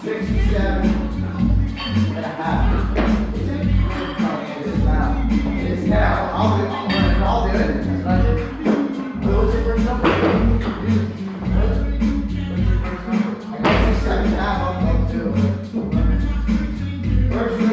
67 and a half. Is it? No, it is now. It is now. I'll do it. That's what I did. What was your first number? What's your first number? I got 67 and a half. I'll go too. Where's